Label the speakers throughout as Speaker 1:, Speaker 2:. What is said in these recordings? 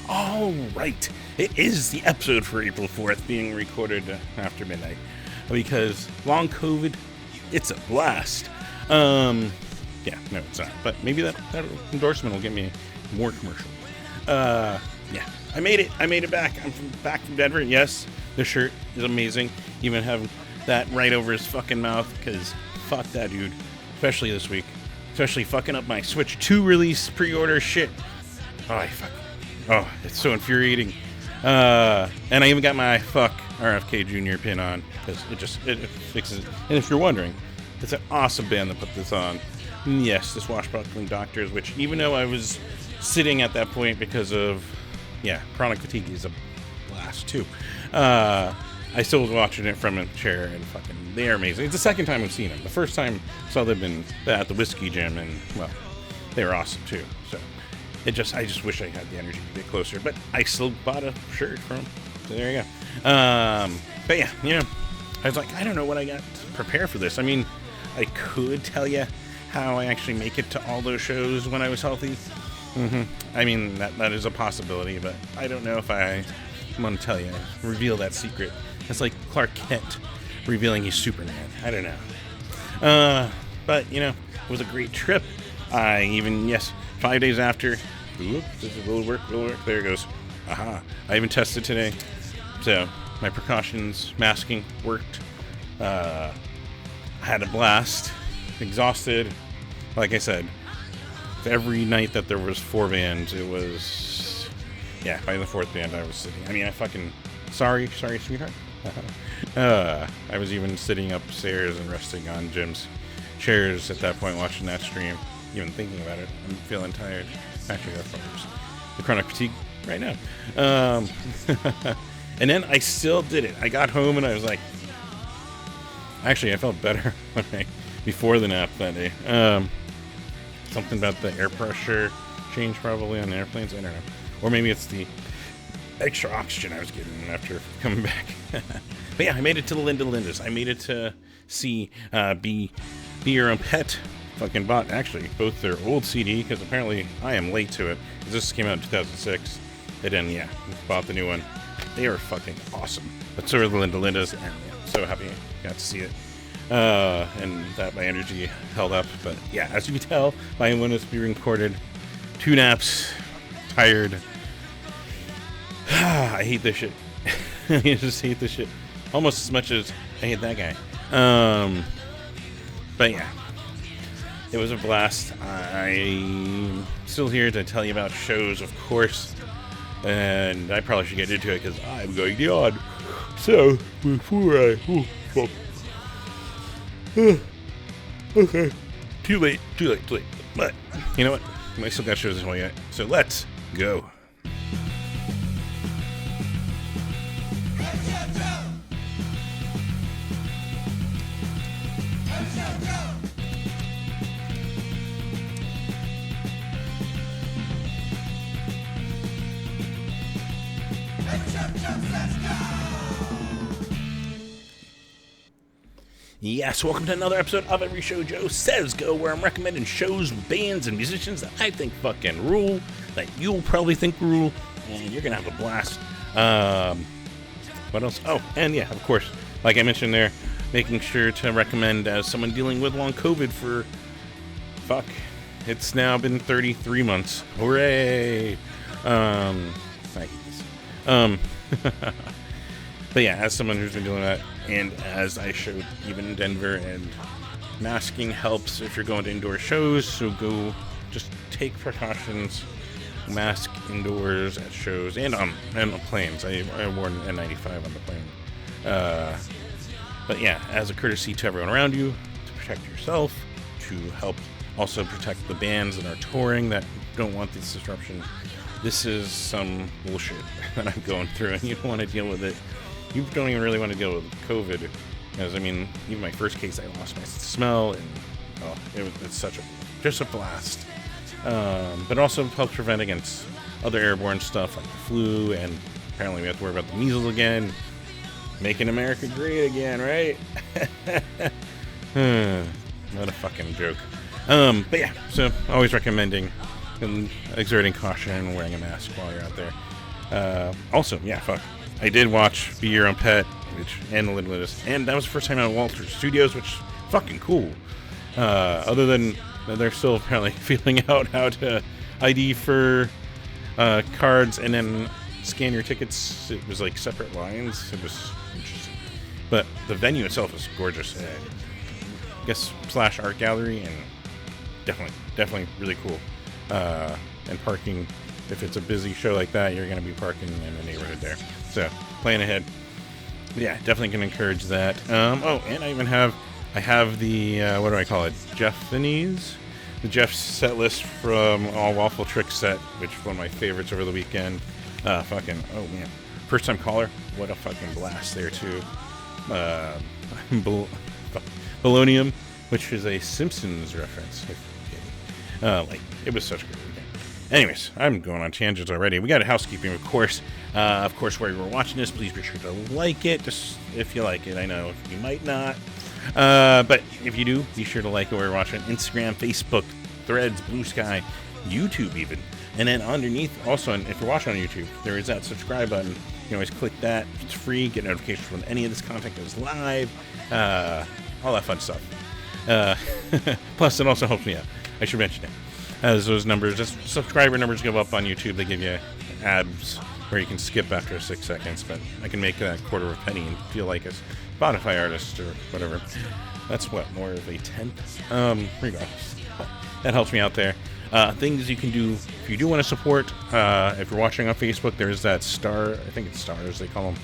Speaker 1: All right, it is the episode for April 4th being recorded after midnight because long COVID, it's a blast. Yeah, no, it's not. But maybe that endorsement will get me more commercial. Yeah, I made it. I made it back. I'm back from Denver. And yes, the shirt is amazing. Even having that right over his fucking mouth because fuck that dude. Especially this week. Especially fucking up my Switch 2 release pre-order shit. Oh, it's so infuriating. And I even got my fuck RFK Jr. pin on because it fixes it. And if you're wondering, it's an awesome band that put this on. And yes, the Swashbuckling Doctors, which even though I was sitting at that point because of, chronic fatigue is a blast too. I still was watching it from a chair and fucking, they're amazing. It's the second time I've seen them. The first time I saw them at the Whiskey Gym and, well, they were awesome too. So I just wish I had the energy to get closer, but I still bought a shirt from them. So there you go. But yeah, I was like, I don't know what I got to prepare for this. I mean, I could tell you how I actually make it to all those shows when I was healthy. I mean, that is a possibility, but I don't know if I want to tell you, reveal that secret. It's like Clark Kent revealing he's Superman. I don't know. But, it was a great trip. I even, 5 days after, will work, there it goes. Aha. I even tested today. So, my precautions, masking, worked. I had a blast. Exhausted. Like I said, every night that there was 4 bands, it was, by the 4th band I was sitting. I mean, I fucking, sorry, sweetheart. I was even sitting upstairs and resting on Jim's chairs at that point, watching that stream, even thinking about it. I'm feeling tired. Actually, that's the chronic fatigue right now. And then I still did it. I got home and I was like, actually, I felt better before the nap that day. Something about the air pressure change probably on airplanes. I don't know. Or maybe it's the extra oxygen I was getting after coming back. But yeah, I made it to the Linda's. I made it to see Be Your Own Pet. Fucking bought, actually, both their old CD, because apparently I am late to it. This came out in 2006. And then, bought the new one. They are fucking awesome. But so are the Linda's, and so happy I got to see it. And that my energy held up. But yeah, as you can tell, my one is being recorded. 2 naps, tired. I hate this shit. I just hate this shit almost as much as I hate that guy. But yeah, it was a blast. I'm still here to tell you about shows, of course, and I probably should get into it because I'm going to yawn. So before okay, too late. But you know what? I still got shows this way yet. So let's go. Yes, welcome to another episode of Every Show Joe Says Go, where I'm recommending shows, bands, and musicians that I think fucking rule, that you'll probably think rule, and you're gonna have a blast. What else? Oh, and of course, like I mentioned there, making sure to recommend as someone dealing with long COVID for, it's now been 33 months. Hooray! I hate this. But as someone who's been doing that, and as I showed even in Denver, and masking helps if you're going to indoor shows, so go, just take precautions, mask indoors at shows, and on planes. I wore an N95 on the plane. But as a courtesy to everyone around you, to protect yourself, to help also protect the bands that are touring that don't want this disruption. This is some bullshit that I'm going through, and you don't want to deal with it. You don't even really want to deal with COVID, because even my first case, I lost my smell, and it's just a blast. But also helps prevent against other airborne stuff like the flu, and apparently we have to worry about the measles again. Making America great again, right? What a fucking joke. But so always recommending and exerting caution and wearing a mask while you're out there. Also, yeah, fuck. I did watch Be Your Own Pet, and The Limitless, and that was the first time at Walter Studios, which is fucking cool. Other than they're still apparently feeling out how to ID for cards and then scan your tickets. It was like separate lines. It was interesting. But the venue itself is gorgeous. I guess / art gallery, and definitely really cool. And parking, if it's a busy show like that, you're going to be parking in the neighborhood there. So, plan ahead. Yeah, definitely can encourage that. Oh, and I have the, what do I call it? Jeffanies? The Jeff's set list from All Waffle Trick set, which is one of my favorites over the weekend. Oh man. First time caller, what a fucking blast there too. Polonium, which is a Simpsons reference. It was such a good weekend. Anyways, I'm going on tangents already. We got a housekeeping, of course. Where you were watching this, please be sure to like it, just if you like it. I know you might not. But if you do, be sure to like it where you're watching. Instagram, Facebook, Threads, Blue Sky, YouTube even. And then underneath, also, if you're watching on YouTube, there is that subscribe button. You can always click that. It's free. Get notifications when any of this content goes live. All that fun stuff. Plus, it also helps me out. I should mention it. As those numbers, as subscriber numbers go up on YouTube, they give you ads where you can skip after 6 seconds. But I can make that quarter of a penny and feel like a Spotify artist or whatever. That's more of a tenth. Regardless, that helps me out there. Things you can do if you do want to support. If you're watching on Facebook, there's that star. I think it's stars they call them.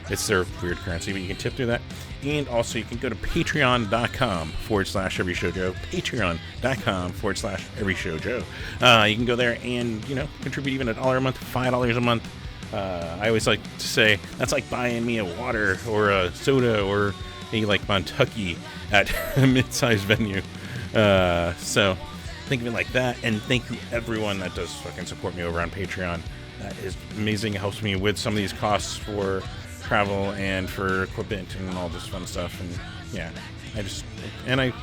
Speaker 1: It's their weird currency, but you can tip through that. And also, you can go to patreon.com/everyshowjoe. Patreon.com/everyshowjoe. You can go there and contribute even $1 a month, $5 a month. I always like to say that's like buying me a water or a soda or a Montucky at a mid-sized venue. So think of it like that, and thank you everyone that does fucking support me over on Patreon. That is amazing. It helps me with some of these costs for travel and for equipment and all this fun stuff. And yeah, I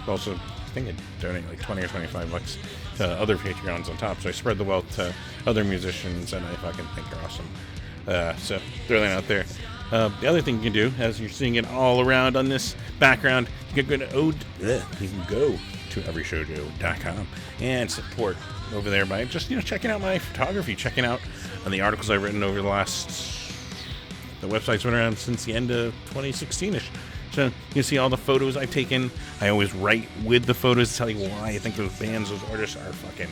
Speaker 1: also think I donate like $20 or $25 to other Patreons on top, so I spread the wealth to other musicians that I fucking think are awesome. So throw that out there. The other thing you can do, as you're seeing it all around on this background, you can go to everyshowjoe.com and support over there by just checking out my photography, checking out the articles I've written over the website's been around since the end of 2016ish. So you can see all the photos I've taken. I always write with the photos to tell you why I think those bands, those artists are fucking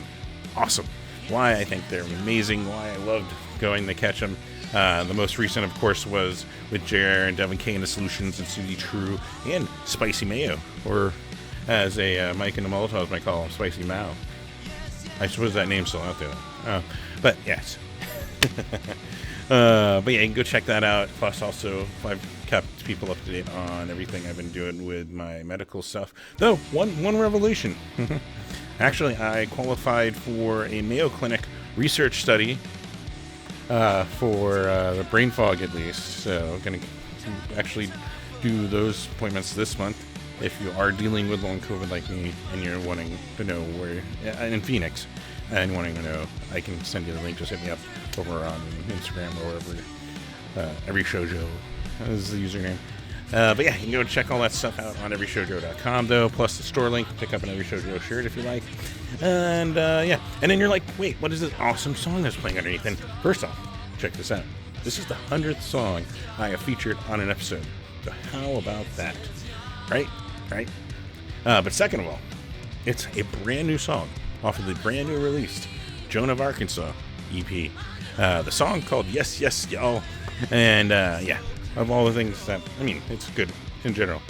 Speaker 1: awesome. Why I think they're amazing. Why I loved going to catch them. The most recent, of course, was with JR and Devin K and the Solutions and Suzy True and Spicy Mayo, or as a Mike and the Molotovs might call him, Spicy Mao. I suppose that name's still out there. But yes. But yeah, you can go check that out. Plus, also, I've kept people up to date on everything I've been doing with my medical stuff. Though, one revelation. Actually, I qualified for a Mayo Clinic research study for the brain fog, at least. So I'm going to actually do those appointments this month. If you are dealing with long COVID like me and you're wanting to know where, in Phoenix, and wanting to know, I can send you the link. Just hit me up over on Instagram or wherever. Every Shoujo is the username. But yeah, you can go check all that stuff out on everyshowjoe.com, though, plus the store link. Pick up an Every Shoujo shirt if you like. And yeah, and then you're like, wait, what is this awesome song that's playing underneath? And first off, check this out. This is the 100th song I have featured on an episode. So how about that? Right? But second of all, it's a brand new song off of the brand new released Joan of Arkansas EP. The song called Yes, Yes, Y'all. And yeah, of all the things that, it's good in general.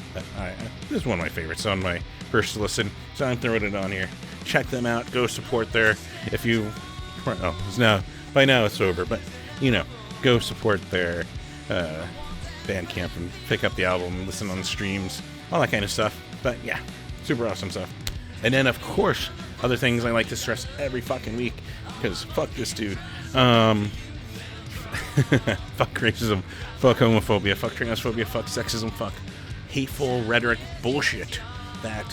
Speaker 1: This is one of my favorites on my first listen, so I'm throwing it on here. Check them out. Go support there. If you, by now it's over, but go support their Bandcamp and pick up the album, listen on the streams, all that kind of stuff. But yeah, super awesome stuff. And then, of course, other things I like to stress every fucking week, because fuck this dude. Fuck racism, fuck homophobia, fuck transphobia, fuck sexism, fuck hateful rhetoric bullshit that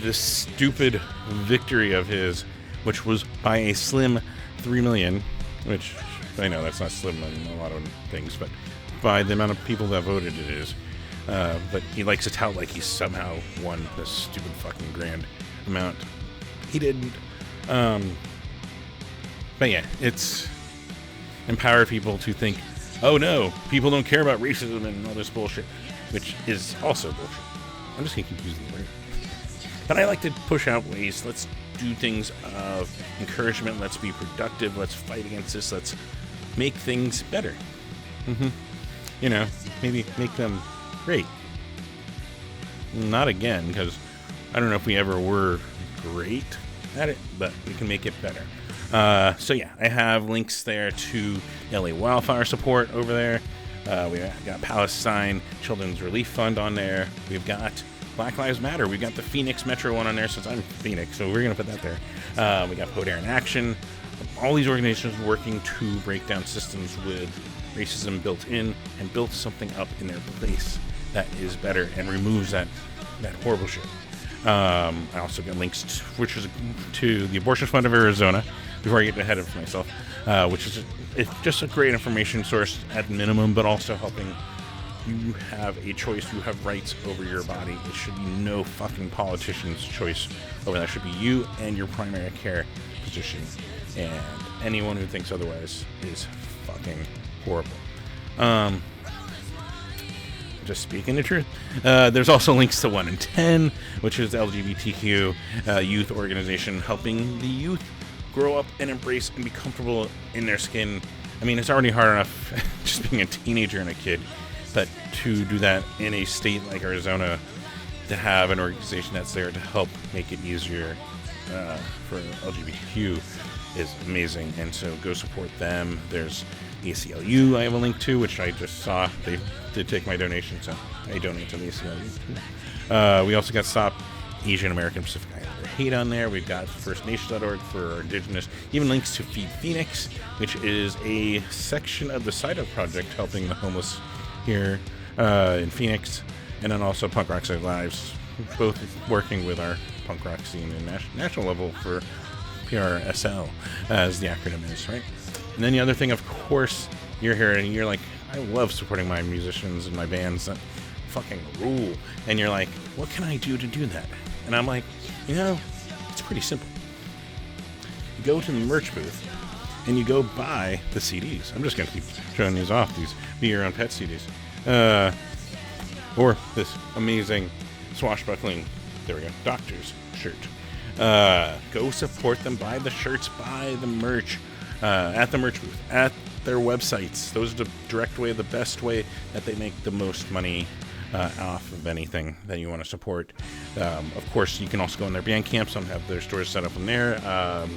Speaker 1: this stupid victory of his which was by a slim 3 million, which I know that's not slim in a lot of things, but by the amount of people that voted it is. But he likes to tout like he somehow won this stupid fucking grand amount. He didn't. But yeah, it's empowered people to think, oh no, people don't care about racism and all this bullshit, which is also bullshit. I'm just gonna keep using the word. But I like to push out ways. Let's do things of encouragement. Let's be productive. Let's fight against this. Let's make things better. You know, maybe make them great. Not again, because I don't know if we ever were great at it, but we can make it better. So yeah, I have links there to LA wildfire support over there. We got Palestine Children's Relief Fund on there. We've got Black Lives Matter. We've got the Phoenix Metro one on there since I'm Phoenix, so we're going to put that there. We got Poder in Action. All these organizations working to break down systems with racism built in and build something up in their place that is better and removes that horrible shit. I also got links to the Abortion Fund of Arizona, before I get ahead of myself, which is it's just a great information source at minimum, but also helping you have a choice. You have rights over your body. It should be no fucking politician's choice over that. It should be you and your primary care physician. And anyone who thinks otherwise is fucking horrible. Just speaking the truth. There's also links to 1 in 10, which is the LGBTQ youth organization helping the youth grow up and embrace and be comfortable in their skin. I mean, it's already hard enough just being a teenager and a kid, but to do that in a state like Arizona, to have an organization that's there to help make it easier for LGBTQ is amazing. And so go support them. There's ACLU I have a link to, which I just saw. They did take my donation, so I donate to the ACLU. We also got Stop Asian American Pacific Islander Hate on there. We've got firstnations.org for our indigenous. Even links to Feed Phoenix, which is a section of the Side Up Project helping the homeless here in Phoenix. And then also Punk Rock Save Lives, both working with our punk rock scene in national level for PRSL, as the acronym is, right? And then the other thing, of course, you're here and you're like, I love supporting my musicians and my bands that fucking rule. And you're like, what can I do to do that? And I'm like, you know, it's pretty simple. You go to the merch booth and you go buy the CDs. I'm just going to keep showing these off, these Be Your Own Pet CDs. Or this amazing swashbuckling, there we go, Doctor's shirt. Go support them, buy the shirts, buy the merch at the merch booth, at their websites. Those are the direct way, the best way that they make the most money off of anything that you want to support. Of course, you can also go on their Bandcamp. Some have their stores set up on there.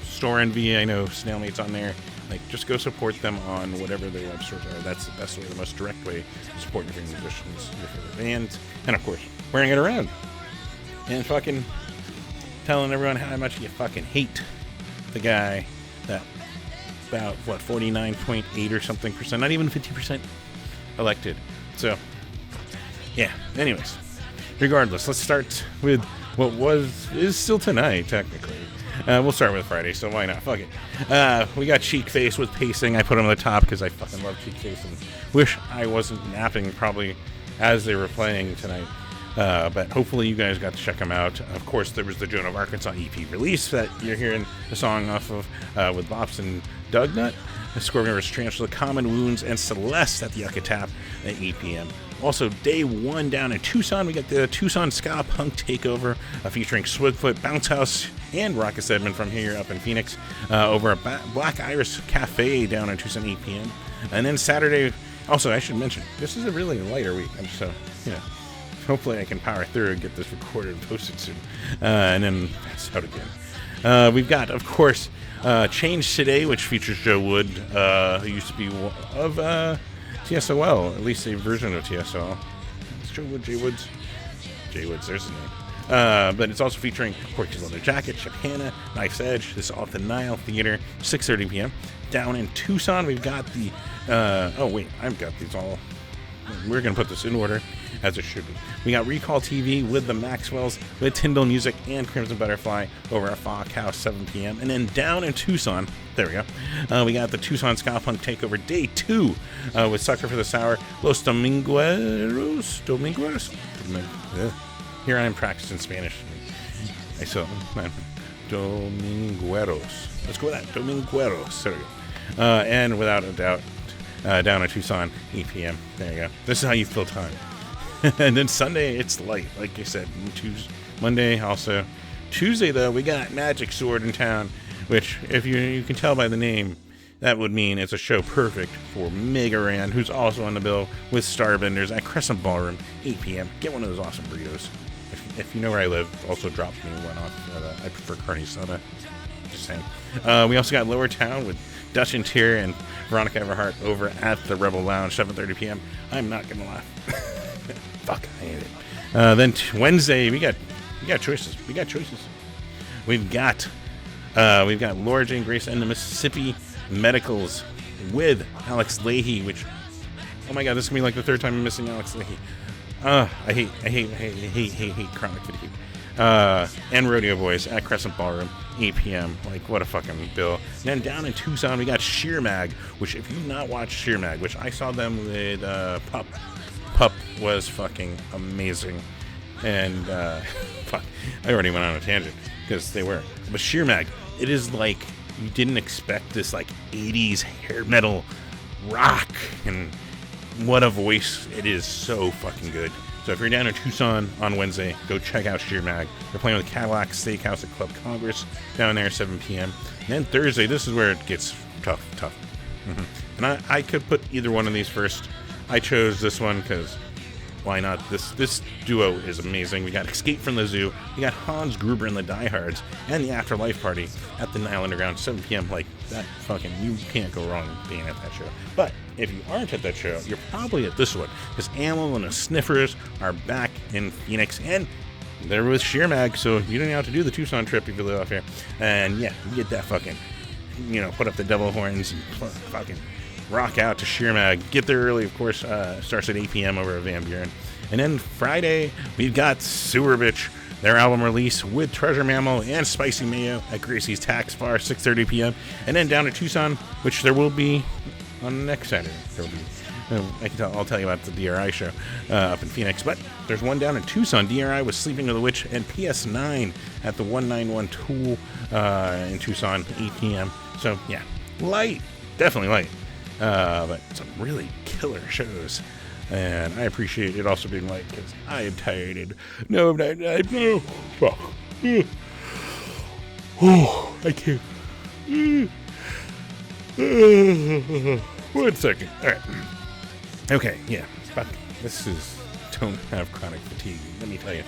Speaker 1: Store Envy, I know Snailmate's on there. Like, just go support them on whatever their web stores are. That's the best way, the most direct way to support your favorite musicians, your favorite bands, and of course, wearing it around and fucking telling everyone how much you fucking hate the guy that about 49.8 or something percent, not even 50% elected. So yeah, anyways, regardless, let's start with what is still tonight technically. We'll start with Friday, so why not? Fuck it. We got Cheek Face with Pacing. I put him on the top because I fucking love Cheek Face and wish I wasn't napping probably as they were playing tonight. But hopefully you guys got to check them out. Of course, there was the Joan of Arkansas EP release that you're hearing the song off of with Bops and Dugnut, Scorpion vs. Tarantula, Common Wounds, and Celeste at the Yucca Tap at 8 p.m. Also, day one down in Tucson, we got the Tucson Ska Punk Takeover featuring Swigfoot, Bounce House, and Rockus Edmond from here up in Phoenix over at Black Iris Cafe down in Tucson, 8 p.m. And then Saturday, also, I should mention, this is a really lighter week. So, you know, hopefully I can power through and get this recorded and posted soon. And then pass out again. We've got, of course, Change Today, which features Joe Wood, who used to be of TSOL, at least a version of TSOL. It's Joe Wood, Jay Woods, there's his name. But it's also featuring Corky's Leather Jacket, Chip Hanna, Knife's Edge. This is all at the Nile Theater, 6:30 p.m. Down in Tucson, we've got the, oh wait, I've got these all we're going to put this in order as it should be. We got Recall TV with the Maxwells, with Tyndall Music and Crimson Butterfly over at Fog House, 7 p.m. And then down in Tucson, there we go, we got the Tucson Ska Punk Takeover Day 2 with Sucker for the Sour, Los Domingueros. Here I am practicing Spanish. I saw Domingueros. Let's go with that. Domingueros. There we go. And without a doubt, down in Tucson, 8 p.m. There you go. This is how you fill time. And then Sunday, it's light, like I said. Monday, also. Tuesday, though, we got Magic Sword in town, which, if you can tell by the name, that would mean it's a show perfect for Mega Rand, who's also on the bill with Star Vendors at Crescent Ballroom, 8 p.m. Get one of those awesome burritos. If you know where I live, also drop me one off. I prefer carne asada. Just saying. We also got Lower Town with Dutch and Tier and Veronica Everhart over at the Rebel Lounge, 7:30 p.m. I'm not gonna lie. Fuck, I hate it. Then Wednesday, we got choices. We've got Laura Jane Grace and the Mississippi Medicals with Alex Leahy, which, oh my god, this is gonna be like the third time I'm missing Alex Leahy. I hate chronic fatigue. And Rodeo Boys at Crescent Ballroom, 8 p.m. Like, what a fucking bill. And then down in Tucson, we got Sheer Mag, which, if you've not watched Sheer Mag, which I saw them with Pup was fucking amazing. And, fuck, I already went on a tangent, because they were. But Sheer Mag, it is like, you didn't expect this, like, 80s hair metal rock, and what a voice. It is so fucking good. So if you're down in Tucson on Wednesday, go check out Sheer Mag. They're playing with Cadillac Steakhouse at Club Congress down there at 7 p.m. And then Thursday, this is where it gets tough. Mm-hmm. And I could put either one of these first. I chose this one because why not? This duo is amazing. We got Escape from the Zoo. We got Hans Gruber and the Diehards and the Afterlife Party at the Nile Underground, 7 p.m. Like, that fucking, you can't go wrong being at that show. But if you aren't at that show, you're probably at this one, because Amel and the Sniffers are back in Phoenix, and they're with Sheer Mag, so you don't have to do the Tucson trip if you live off here. And yeah, you get that fucking, put up the devil horns and fucking rock out to Sheer Mag. Get there early, of course. Starts at 8 p.m. over at Van Buren. And then Friday, we've got Sewer Bitch, their album release with Treasure Mammal and Spicy Mayo at Gracie's Tax Bar, 6:30 p.m. And then down to Tucson, which there will be on next Saturday. There will be. I'll tell you about the DRI show up in Phoenix. But there's one down in Tucson. DRI was Sleeping with a Witch and PS9 at the 191 Tool in Tucson, 8 p.m. So yeah, light, definitely light. But some really killer shows. And I appreciate it also being light because I am tired. No, fuck. Oh, I can't. 1 second. All right. Okay, yeah. Fuck. Don't have chronic fatigue. Let me tell you.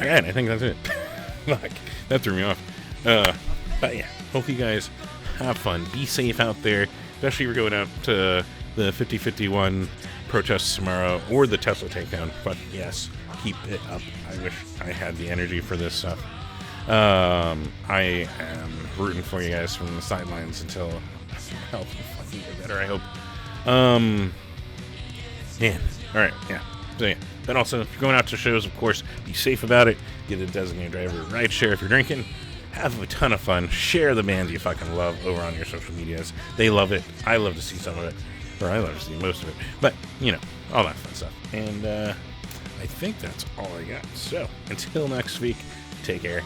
Speaker 1: Alright, I think that's it. Fuck. That threw me off. But yeah, hope you guys have fun. Be safe out there, especially if you're going out to the 5051 protests tomorrow or the Tesla takedown. But yes, keep it up. I wish I had the energy for this stuff. I am rooting for you guys from the sidelines until health will fucking get better, I hope. Yeah. Alright, yeah. So yeah. Then also, if you're going out to shows, of course, be safe about it. Get a designated driver ride share if you're drinking. Have a ton of fun. Share the bands you fucking love over on your social medias. They love it. I love to see some of it. Or I love to see most of it. But, all that fun stuff. And I think that's all I got. So, until next week, take care.